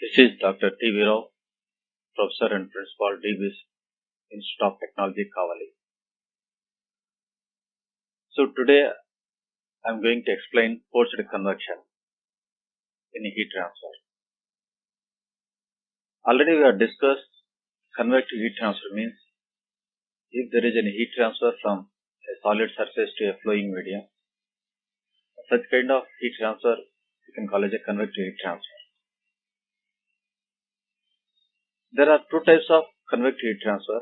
This is Dr. T. V. Rao, Professor and Principal, DBS Institute of Technology, Kavali. So today I am going to explain forced convection in heat transfer. Already we have discussed convective heat transfer means if there is any heat transfer from a solid surface to a flowing medium, such kind of heat transfer you can call as a convective heat transfer. There are two types of convective heat transfer.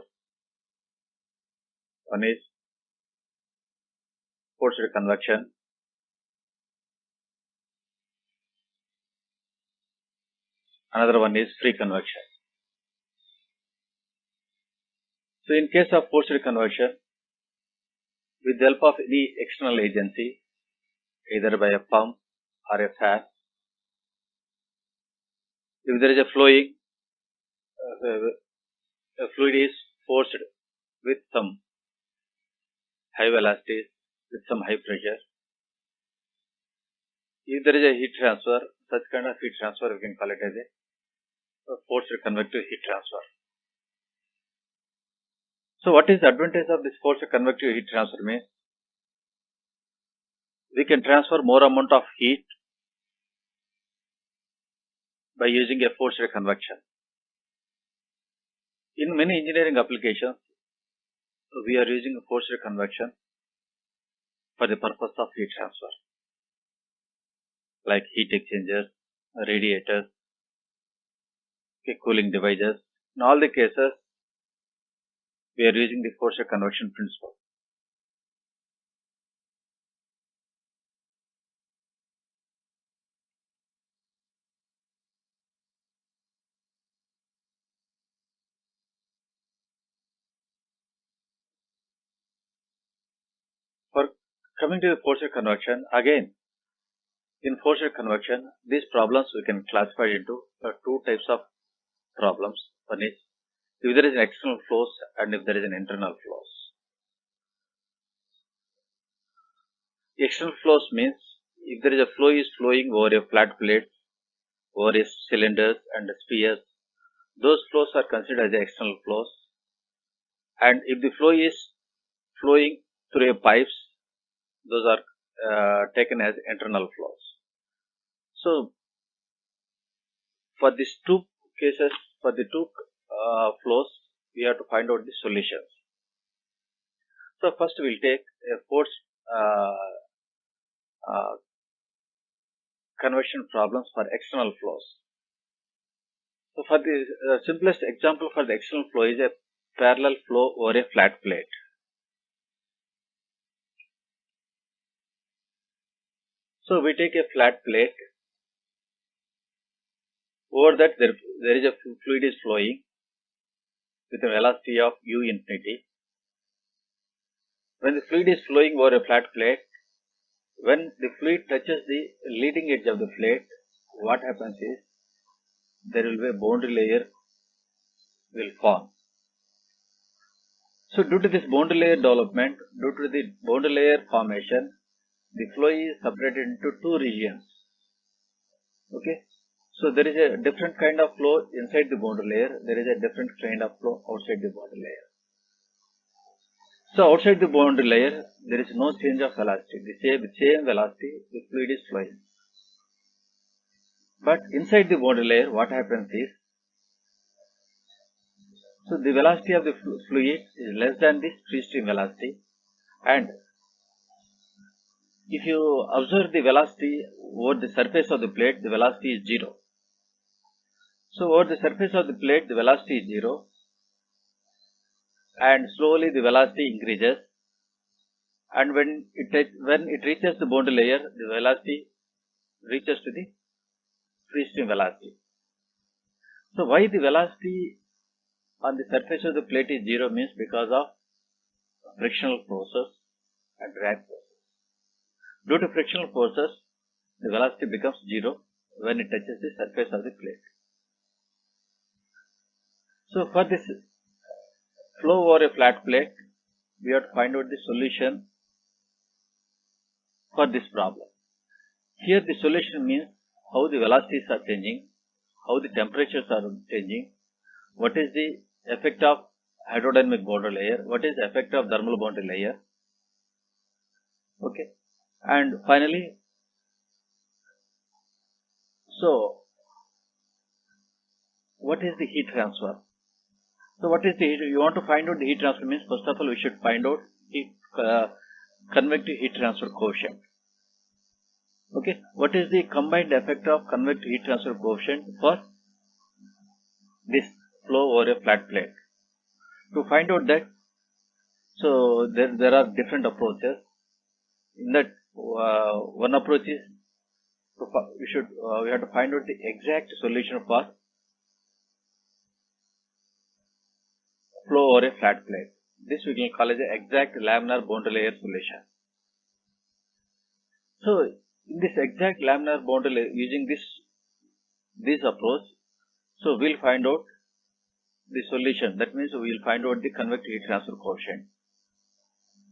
One is forced convection. Another one is free convection. So in case of forced convection, with the help of any external agency, either by a pump or a fan, if there is a flowing, a fluid is forced with some high velocity, with some high pressure. If there is a heat transfer, such kind of heat transfer we can call it as a forced convective heat transfer. So what is the advantage of this forced convective heat transfer means? We can transfer more amount of heat by using a forced convection. In many engineering applications, we are using forced convection for the purpose of heat transfer, like heat exchangers, radiators, cooling devices. In all the cases, we are using the forced convection principle. For coming to the forced convection, again, in forced convection, these problems we can classify into two types of problems. One is if there is an external flows and if there is an internal flows. External flows means if there is a flow is flowing over a flat plate, over a cylinders and spheres, those flows are considered as external flows. And if the flow is flowing through a pipes, those are taken as internal flows. So for these two cases, for the two flows, we have to find out the solutions. So first we will take a forced convection problems for external flows. So for the simplest example for the external flow is a parallel flow over a flat plate. So we take a flat plate. Over that there is a fluid is flowing with a velocity of u infinity. When the fluid is flowing over a flat plate, when the fluid touches the leading edge of the plate, what happens is there will be a boundary layer will form. So due to this boundary layer development, due to the boundary layer formation, the flow is separated into two regions. Okay. So there is a different kind of flow inside the boundary layer. There is a different kind of flow outside the boundary layer. So outside the boundary layer, there is no change of velocity. With same velocity, the fluid is flowing. But inside the boundary layer, what happens is, so the velocity of the fluid is less than this free stream velocity, and if you observe the velocity over the surface of the plate, the velocity is 0. So over the surface of the plate, the velocity is 0, and slowly the velocity increases, and when it reaches the boundary layer, the velocity reaches to the free stream velocity. So why the velocity on the surface of the plate is 0 means because of frictional forces and drag forces. Due to frictional forces, the velocity becomes 0 when it touches the surface of the plate. So for this flow over a flat plate, we have to find out the solution for this problem. Here the solution means how the velocities are changing, how the temperatures are changing, what is the effect of hydrodynamic boundary layer, what is the effect of thermal boundary layer. Okay, and finally, so what is the heat transfer? So what is the heat? You want to find out the heat transfer means, first of all we should find out the convective heat transfer coefficient. Okay, what is the combined effect of convective heat transfer coefficient for this flow over a flat plate? To find out that, so there are different approaches. In that, one approach is we have to find out the exact solution for flow over a flat plate. This we can call as the exact laminar boundary layer solution. So in this exact laminar boundary layer, using this approach, so we'll find out the solution. That means we'll find out the convective heat transfer coefficient,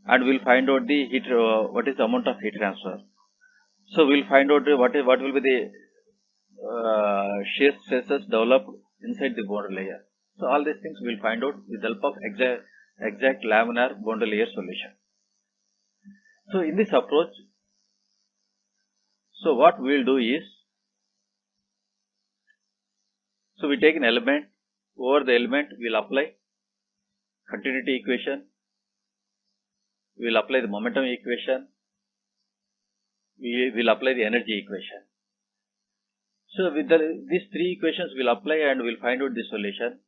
and we'll find out the heat, what is the amount of heat transfer. So we'll find out what will be the shear stresses developed inside the boundary layer. So all these things we'll find out with the help of exact laminar boundary layer solution. So in this approach, so what we'll do is, so we take an element, over the element we'll apply continuity equation, we'll apply the momentum equation, we will apply the energy equation. So with these three equations we'll apply and we'll find out the solution.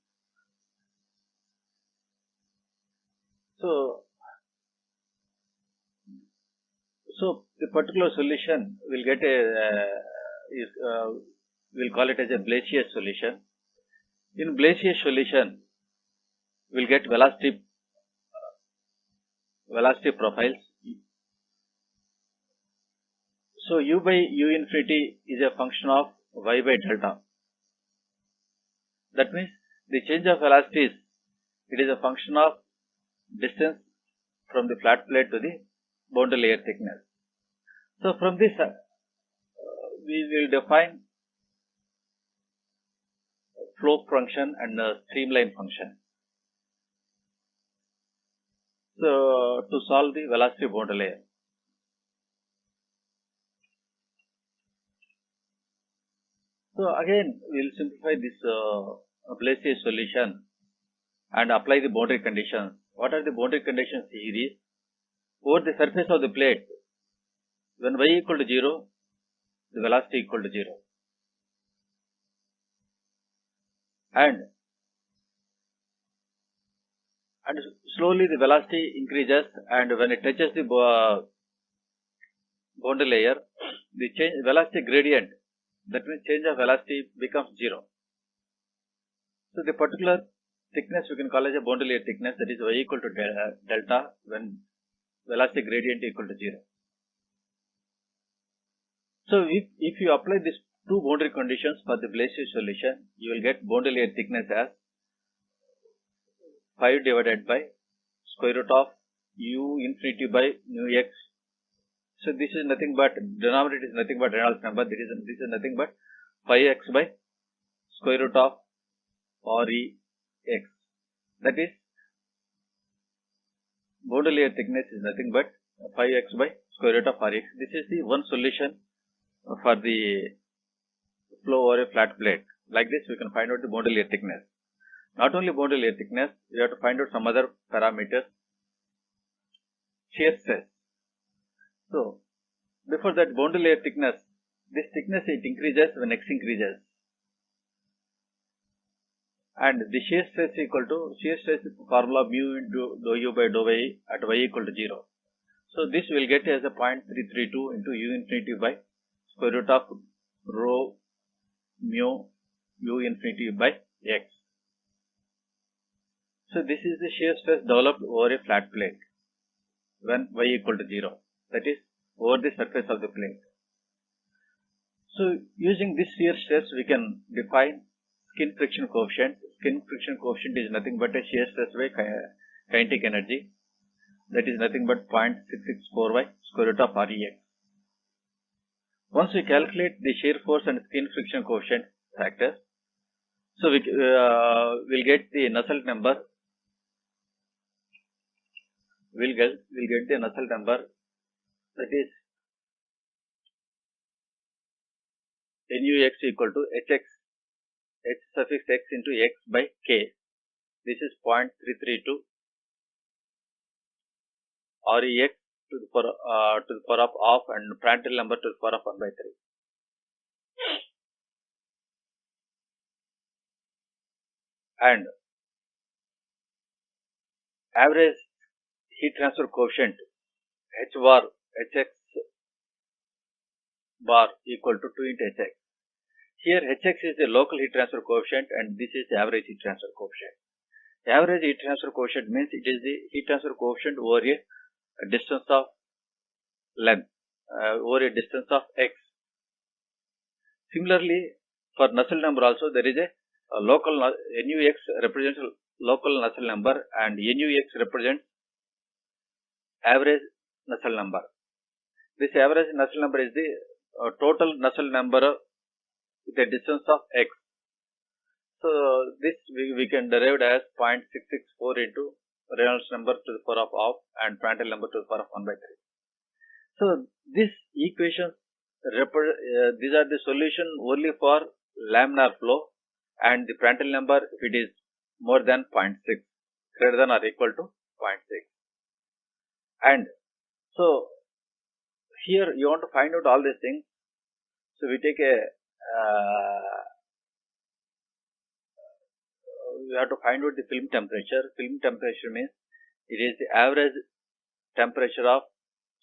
So the particular solution will get we'll call it as a Blasius solution. In Blasius solution, we'll get velocity profiles. So u by u infinity is a function of y by delta. That means the change of velocities, it is a function of distance from the flat plate to the boundary layer thickness. So from this we will define flow function and streamline function. So to solve the velocity boundary layer. So again we will simplify this Blasius solution and apply the boundary conditions. What are the boundary conditions here is, over the surface of the plate, when y equal to 0, the velocity equal to 0. And slowly the velocity increases, and when it touches the boundary layer, the velocity gradient, that means change of velocity, becomes 0. So the particular thickness we can call as a boundary layer thickness, that is y equal to delta when velocity gradient equal to 0. So if you apply these two boundary conditions for the Blasius solution, you will get boundary layer thickness as 5 divided by square root of u infinity by nu x. So this is nothing but, denominator is nothing but Reynolds number, this is nothing but 5x by square root of Rex. That is, boundary layer thickness is nothing but 5x by square root of Rex. This is the one solution for the flow over a flat plate. Like this we can find out the boundary layer thickness. Not only boundary layer thickness, we have to find out some other parameters. Shear stress. So before that, boundary layer thickness, this thickness it increases when x increases, and the shear stress equal to, shear stress formula mu into dou u by dou y at y equal to 0. So this will get as a 0.332 into u infinity by square root of rho mu u infinity by x. So this is the shear stress developed over a flat plate when y equal to 0, that is over the surface of the plate. So using this shear stress we can define skin friction coefficient. Skin friction coefficient is nothing but a shear stress by kinetic energy, that is nothing but 0.664 by square root of Rex. Once we calculate the shear force and skin friction coefficient factors, So we will get the Nusselt number. We'll get the Nusselt number, that is NUX equal to H suffix x into x by k. This is 0.332 REX to the power of half and Prandtl number to the power of 1 by 3. And average heat transfer coefficient H bar Hx bar equal to 2 into Hx. Here Hx is the local heat transfer coefficient and this is the average heat transfer coefficient. The average heat transfer coefficient means it is the heat transfer coefficient over a distance of length, over a distance of x. Similarly, for Nusselt number also there is a local NUX represents local Nusselt number and NUX represents average Nusselt number. This average Nusselt number is the total Nusselt number with a distance of x. So this we can derive as 0.664 into Reynolds number to the power of half and Prandtl number to the power of 1 by 3. So this equation these are the solution only for laminar flow, and the Prandtl number if it is more than 0.6, greater than or equal to 0.6. And so here you want to find out all these things. So we take a we have to find out the film temperature. Film temperature means it is the average temperature of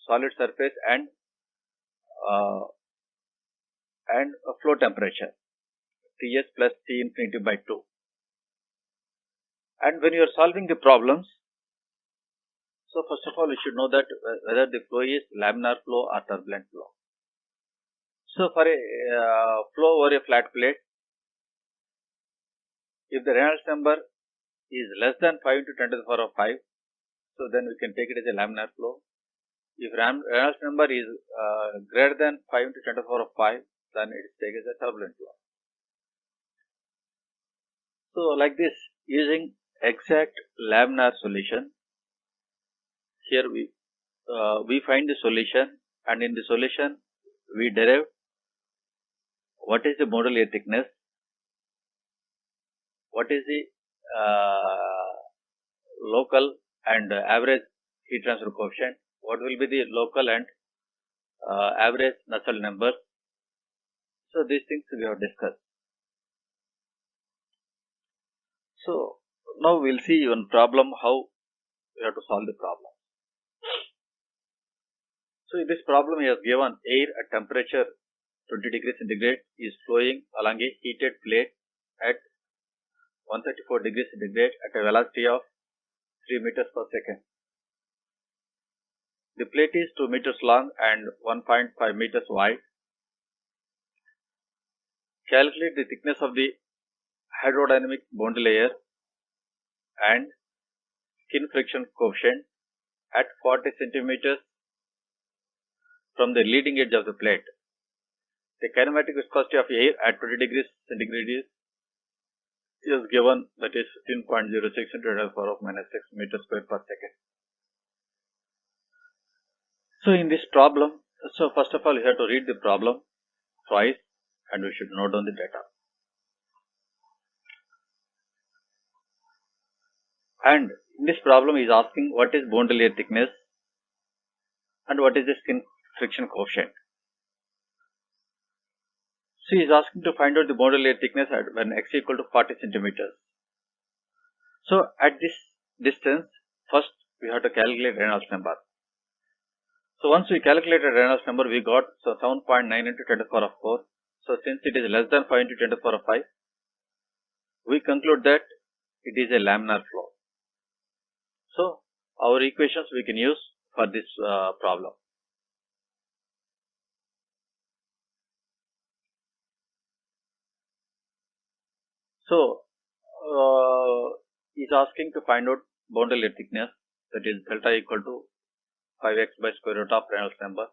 solid surface and a flow temperature, Ts plus T infinity by 2. And when you are solving the problems, so first of all you should know that whether the flow is laminar flow or turbulent flow. So for a flow over a flat plate, if the Reynolds number is less than 5 into 10 to the power of 5, so then we can take it as a laminar flow. If Reynolds number is greater than 5 into 10 to the power of 5, then it is taken as a turbulent flow. So like this, using exact laminar solution, here we find the solution, and in the solution we derive what is the modal air thickness, what is the local and average heat transfer coefficient, what will be the local and average Nusselt numbers. So these things we have discussed. So now we will see one problem, how we have to solve the problem. So in this problem he has given air at temperature 20 degrees centigrade is flowing along a heated plate at 134 degrees centigrade at a velocity of 3 meters per second. The plate is 2 meters long and 1.5 meters wide. Calculate the thickness of the hydrodynamic boundary layer and skin friction coefficient at 40 centimeters from the leading edge of the plate. The kinematic viscosity of air at 20 degrees centigrade is given, that is 15.06 into 10 to the power of minus 6 meters square per second. So in this problem, so first of all you have to read the problem twice and we should note down the data. And in this problem is asking what is boundary layer thickness and what is the skin friction coefficient. So he is asking to find out the boundary layer thickness at when x equal to 40 centimeters. So at this distance, first we have to calculate Reynolds number. So once we calculated Reynolds number, we got 7.9 into 10 to the power of 4. So since it is less than 5 into 10 to the power of 5, we conclude that it is a laminar flow. So our equations we can use for this problem. So is asking to find out boundary layer thickness, that is delta equal to 5x by square root of Reynolds number.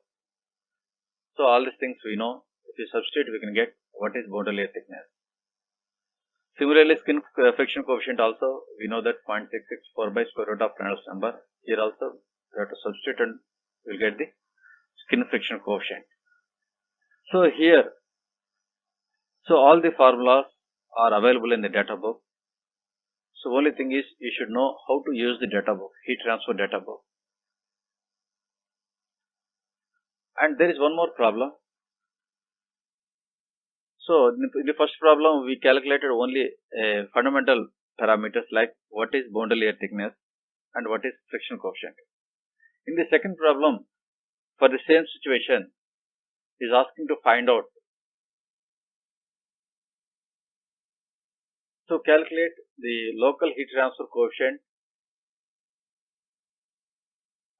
So all these things we know. If you substitute, we can get what is boundary layer thickness. Similarly, skin friction coefficient also, we know that 0.664 by square root of Reynolds number. Here also, we have to substitute and we will get the skin friction coefficient. So here, so all the formulas are available in the data book. So only thing is you should know how to use the data book, heat transfer data book. And there is one more problem. So in the first problem, we calculated only fundamental parameters like what is boundary layer thickness and what is friction coefficient. In the second problem, for the same situation, is asking to find out. So calculate the local heat transfer coefficient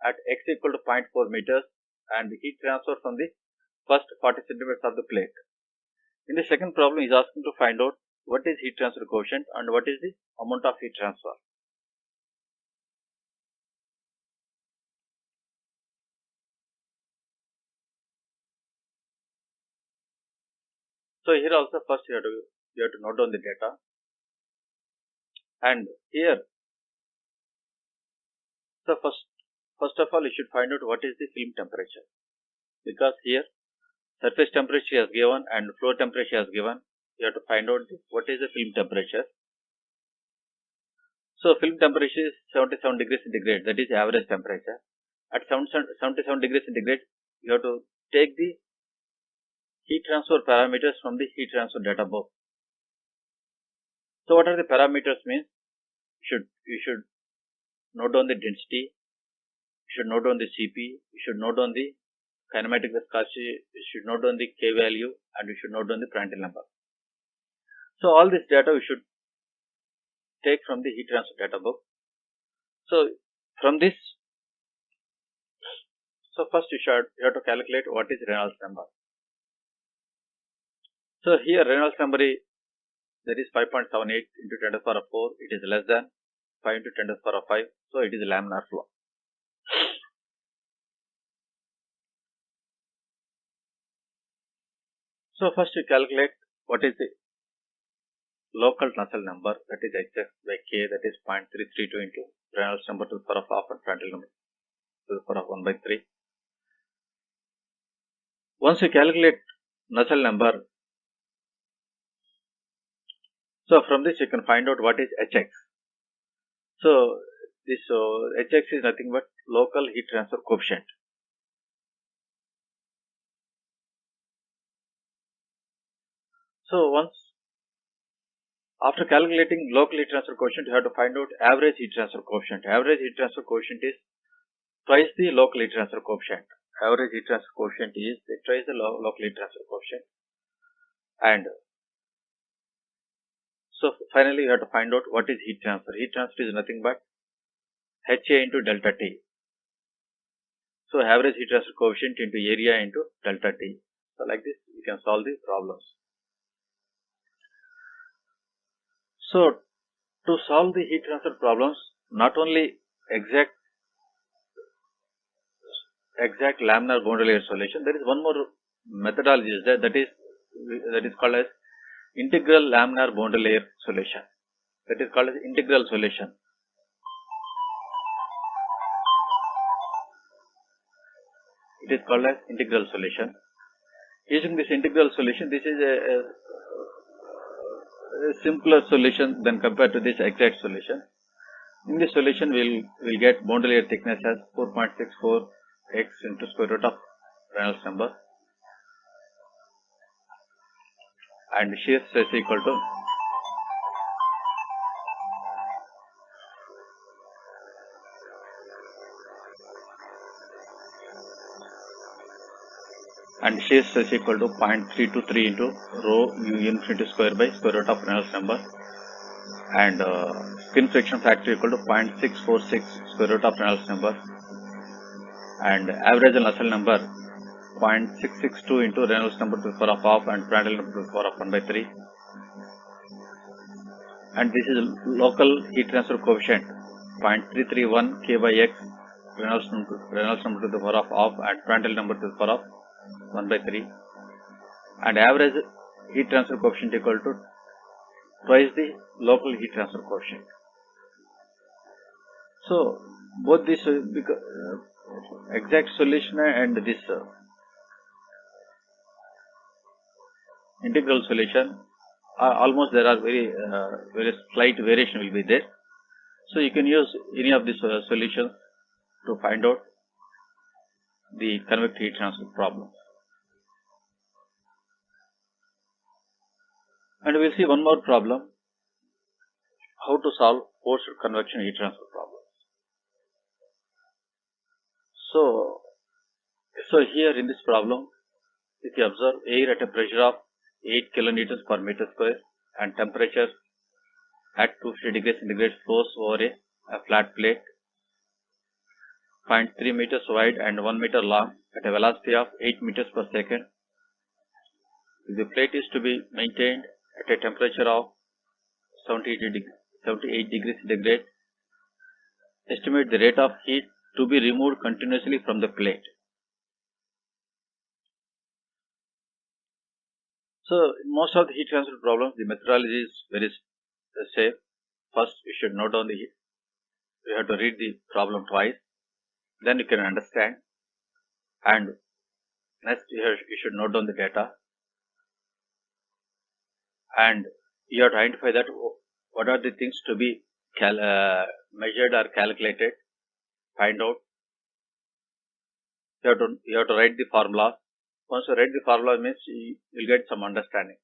at x equal to 0.4 meters and the heat transfer from the first 40 centimeters of the plate. In the second problem, is asking to find out what is heat transfer coefficient and what is the amount of heat transfer. So here also first you have to note down the data, and here, so first of all you should find out what is the film temperature, because here surface temperature is given and floor temperature is given. You have to find out what is the film temperature. So film temperature is 77 degrees centigrade, that is average temperature. At 77 degrees centigrade, you have to take the heat transfer parameters from the heat transfer data book. So what are the parameters means? You should note down the density, you should note down the Cp, you should note down the kinematic viscosity, you should note down the K value, and you should note down the Prandtl number. So all this data we should take from the heat transfer data book. So from this, so first you have to calculate what is Reynolds number. So here Reynolds number is, that is 5.78 into 10 to the power of 4, it is less than 5 into 10 to the power of 5, so it is a laminar flow. So first you calculate what is the local Nusselt number, that is Hx by K, that is 0.332 into Reynolds number to the power of half and Prandtl number to the power of 1 by 3. Once you calculate Nusselt number, so from this you can find out what is Hx. So this Hx is nothing but local heat transfer coefficient. So once after calculating local heat transfer coefficient, you have to find out average heat transfer coefficient. Average heat transfer coefficient is twice the local heat transfer coefficient. Average heat transfer coefficient is twice the local heat transfer coefficient. And so finally you have to find out what is heat transfer. Heat transfer is nothing but HA into delta T. So average heat transfer coefficient into area into delta T. So like this you can solve the problems. So to solve the heat transfer problems, not only exact laminar boundary layer solution, there is one more methodology is there, that is called as integral laminar boundary layer solution. That is called as integral solution. It is called as integral solution. Using this integral solution, this is a simpler solution than compared to this exact solution. In this solution, we'll get boundary layer thickness as 4.64 x into square root of Reynolds number, and shear stress equal to shear stress equal to 0.323 into rho mu infinity square by square root of Reynolds number, and skin friction factor equal to 0.646 square root of Reynolds number, and average Nusselt number 0.662 into Reynolds number to the power of half and Prandtl number to the power of 1 by 3, and this is local heat transfer coefficient 0.331 K by X, Reynolds number to the power of half and Prandtl number to the power of 1 by 3, and average heat transfer coefficient equal to twice the local heat transfer coefficient. So both this exact solution and this integral solution almost there are very slight variation will be there. So you can use any of these solutions to find out the convective heat transfer problem. And we'll see one more problem, how to solve forced convection heat transfer problem. So here in this problem, if you observe air at a pressure of 8 kilonewtons per meter square and temperature at 250 degrees centigrade flows over a flat plate 0.3 meters wide and 1 meter long at a velocity of 8 meters per second. If the plate is to be maintained at a temperature of 78 degrees centigrade, estimate the rate of heat to be removed continuously from the plate. So in most of the heat transfer problems, the methodology is very safe. First, you should note down you have to read the problem twice, then you can understand, and next you should note down the data, and you have to identify that what are the things to be measured or calculated, find out. You have to write the formula. Once you write the formula, means you will get some understanding.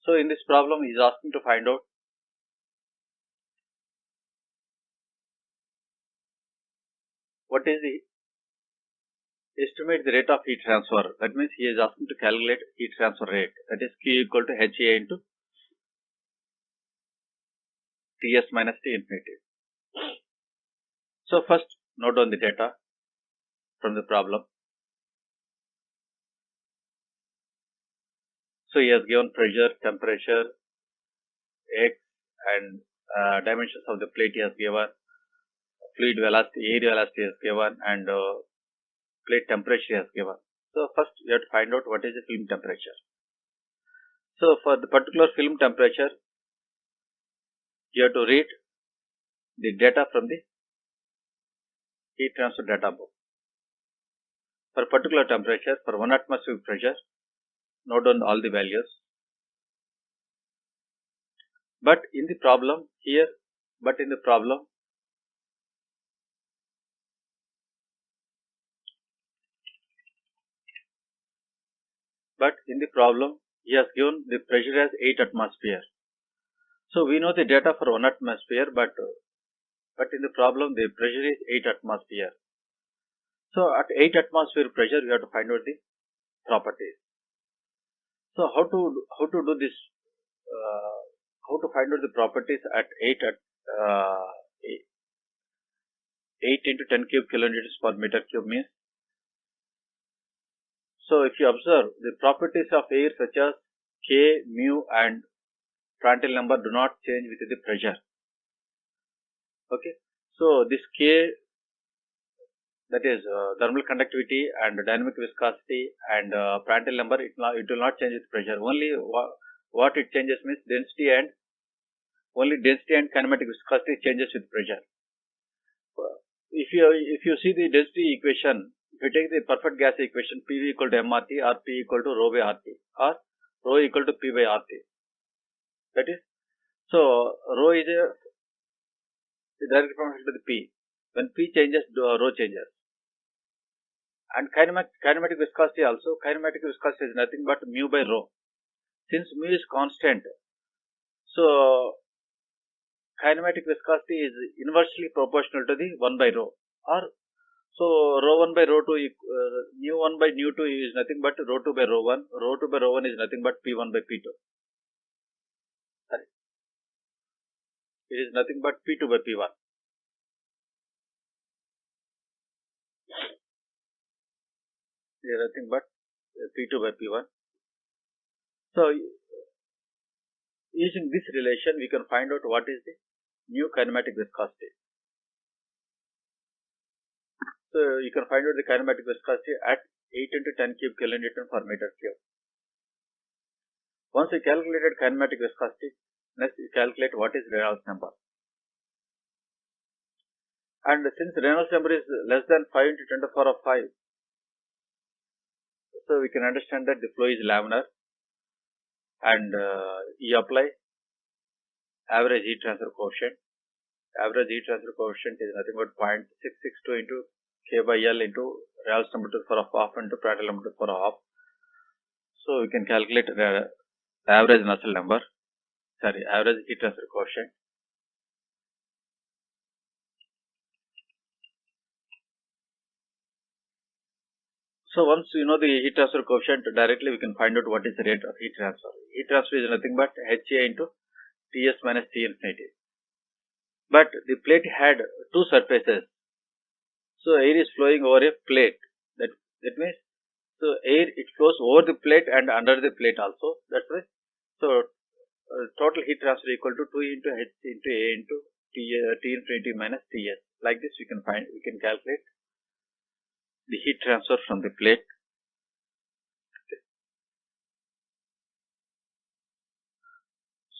So in this problem, he is asking to find out what is the estimate the rate of heat transfer. That means he is asking to calculate heat transfer rate. That is Q equal to HA into Ts minus T infinity. So first note down the data from the problem. So he has given pressure, temperature, X, and dimensions of the plate he has given, fluid velocity, air velocity has given, and plate temperature he has given. So first you have to find out what is the film temperature. So for the particular film temperature, you have to read the data from the heat transfer data book. For particular temperature, for 1 atmospheric pressure, note down all the values. But in the problem, he has given the pressure as 8 atmosphere. So we know the data for 1 atmosphere, but in the problem the pressure is 8 atmosphere. So at 8 atmosphere pressure, we have to find out the properties. So how to do this? How to find out the properties at 8 into 10 cube kilonewtons per meter cube means. So if you observe the properties of air such as K, mu, and Prandtl number do not change with the pressure. Okay. So this K, that is thermal conductivity and dynamic viscosity, and Prandtl number, it will not change with pressure. Only what it changes means density and kinematic viscosity changes with pressure. If you see the density equation, if you take the perfect gas equation, PV equal to mRT or P equal to rho by RT or rho equal to P by RT. That is, so rho is a direct proportional to the P. When P changes, rho changes. And kinematic viscosity also, kinematic viscosity is nothing but mu by rho. Since mu is constant, so kinematic viscosity is inversely proportional to the 1 by rho, or so rho 1 by rho 2, mu 1 by mu 2 is nothing but rho 2 by rho 1, rho 2 by rho 1 is nothing but P1 by P2. Sorry. It is nothing but P2 by P1. It is nothing but P2 by P1. So using this relation, we can find out what is the new kinematic viscosity. So you can find out the kinematic viscosity at 8 into 10 cube kilonewton per meter cube. Once you calculated kinematic viscosity, next you calculate what is Reynolds number. And since Reynolds number is less than 5 into 10 to the power of 5, so we can understand that the flow is laminar, and you apply average heat transfer coefficient. Average heat transfer coefficient is nothing but 0.662 into K by L into Reynolds number to the power of half into Prandtl number to the power of half. So we can calculate the average Nusselt number, average heat transfer coefficient. So once you know the heat transfer coefficient, directly we can find out what is the rate of heat transfer. Heat transfer is nothing but HA into Ts minus T infinity. But the plate had two surfaces, so air is flowing over a plate. That means, so air, it flows over the plate and under the plate also. That's why. So total heat transfer equal to 2 into H into A into T infinity minus Ts. Like this, we can calculate the heat transfer from the plate.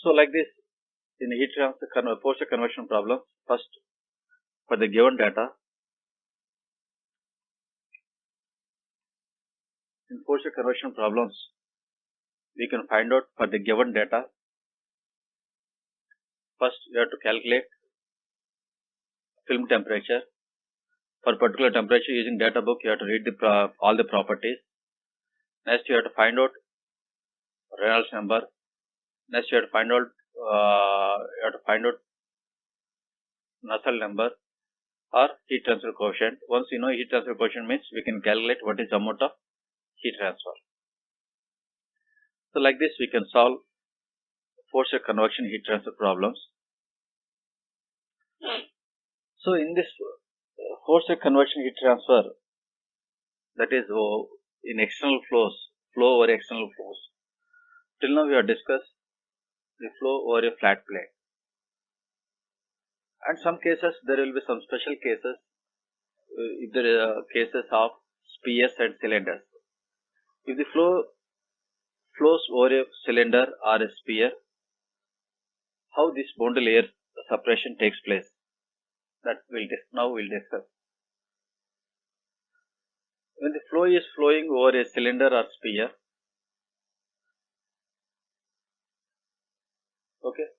So like this, in the heat transfer Fourier conversion problem, first for the given data, in Fourier conversion problems, we can find out for the given data. First, we have to calculate film temperature. For particular temperature, using data book, you have to read all the properties. Next, you have to find out Reynolds number. Next, you have to find out Nusselt number or heat transfer coefficient. Once you know heat transfer coefficient means, we can calculate what is the amount of heat transfer. So like this, we can solve Fourier convection heat transfer problems. So in this Fourier convection heat transfer, that is in external flows, flow over external flows. Till now we have discussed the flow over a flat plate. And some cases, there will be some special cases, if there are cases of spheres and cylinders. If the flow flows over a cylinder or a sphere, how this boundary layer separation takes place, that now we'll discuss. When the flow is flowing over a cylinder or sphere, okay,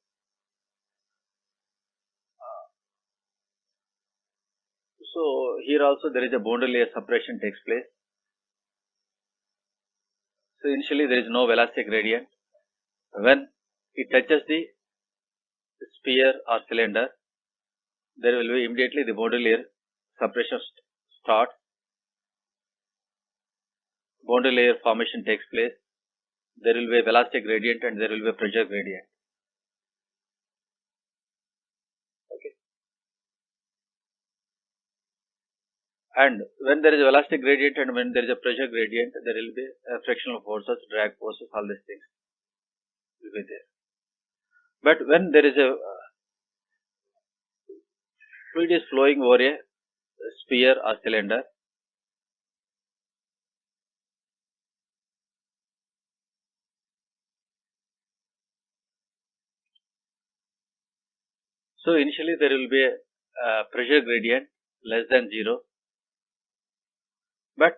so here also there is a boundary layer separation takes place. So initially there is no velocity gradient. When it touches the sphere or cylinder, there will be immediately the boundary layer separation starts. Boundary layer formation takes place. There will be a velocity gradient and there will be a pressure gradient. Okay. And when there is a velocity gradient and when there is a pressure gradient, there will be frictional forces, drag forces, all these things will be there. But when there is a fluid is flowing over a sphere or cylinder, so initially there will be a pressure gradient less than 0, but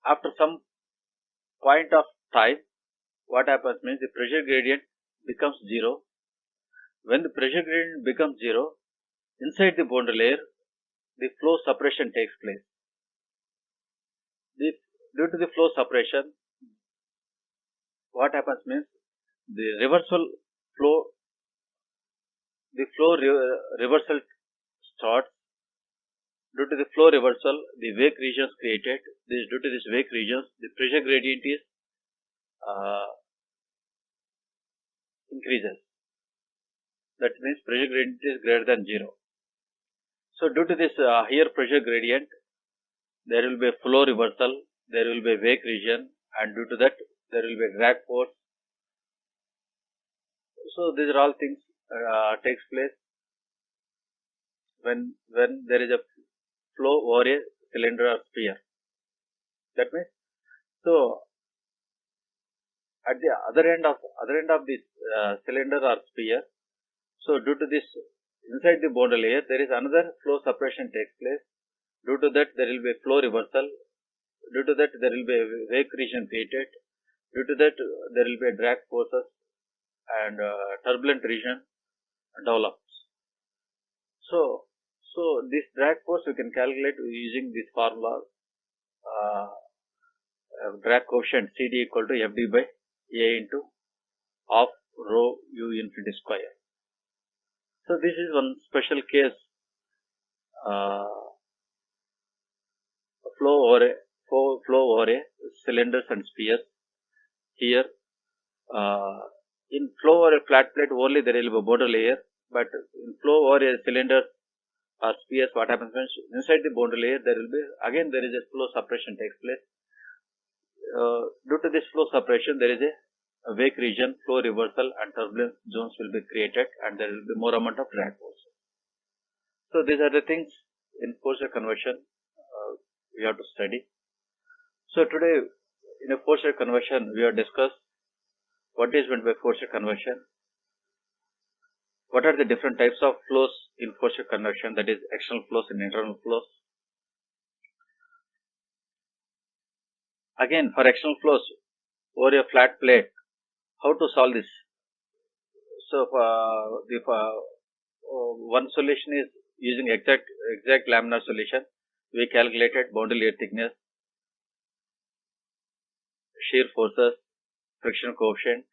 after some point of time, what happens means the pressure gradient becomes 0. When the pressure gradient becomes 0, inside the boundary layer, the flow separation takes place. Due to the flow separation, what happens means the reversal flow, reversal starts. Due to the flow reversal, the wake regions created. Due to this wake regions, the pressure gradient is increases. That means pressure gradient is greater than 0. So due to this higher pressure gradient, there will be a flow reversal, there will be a wake region, and due to that there will be a drag force. So these are all things takes place when there is a flow over a cylinder or sphere. That means, so at the other end of this cylinder or sphere. So due to this, inside the boundary layer there is another flow suppression takes place. Due to that there will be a flow reversal. Due to that there will be a wake region created. Due to that there will be a drag forces and turbulent region develops. So this drag force we can calculate using this formula, drag coefficient CD equal to FD by A into half rho U infinity square. So this is one special case, flow over a cylinders and spheres. Here in flow over a flat plate only there will be a boundary layer, but in flow over a cylinder or spheres, what happens when inside the boundary layer there will be again there is a flow suppression takes place. Due to this flow suppression there is a wake region, flow reversal and turbulence zones will be created, and there will be more amount of drag force. So these are the things in Fourier conversion we have to study. So today in a Fourier conversion we have discussed what is meant by Fourier conversion, what are the different types of flows in Fourier conversion, that is external flows and internal flows. Again, for external flows over a flat plate, how to solve this? So one solution is using exact laminar solution. We calculated boundary layer thickness, shear forces, friction coefficient,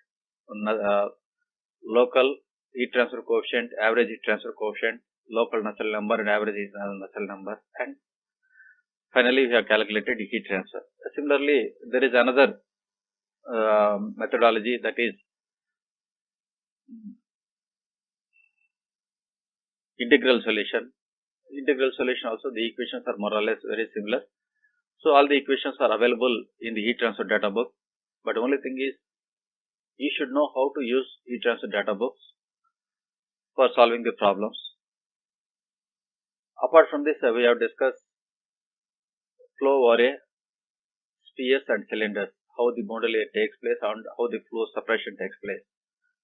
local heat transfer coefficient, average heat transfer coefficient, local Nusselt number and average Nusselt number, and finally we have calculated heat transfer. Similarly, there is another methodology, that is integral solution. Integral solution also the equations are more or less very similar. So all the equations are available in the heat transfer data book, but only thing is you should know how to use heat transfer data books for solving the problems. Apart from this, we have discussed flow over a spheres and cylinders, how the boundary layer takes place and how the flow suppression takes place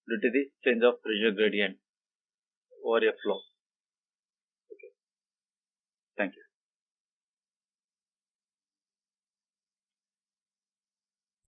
due to the change of pressure gradient over a flow. Okay. Thank you.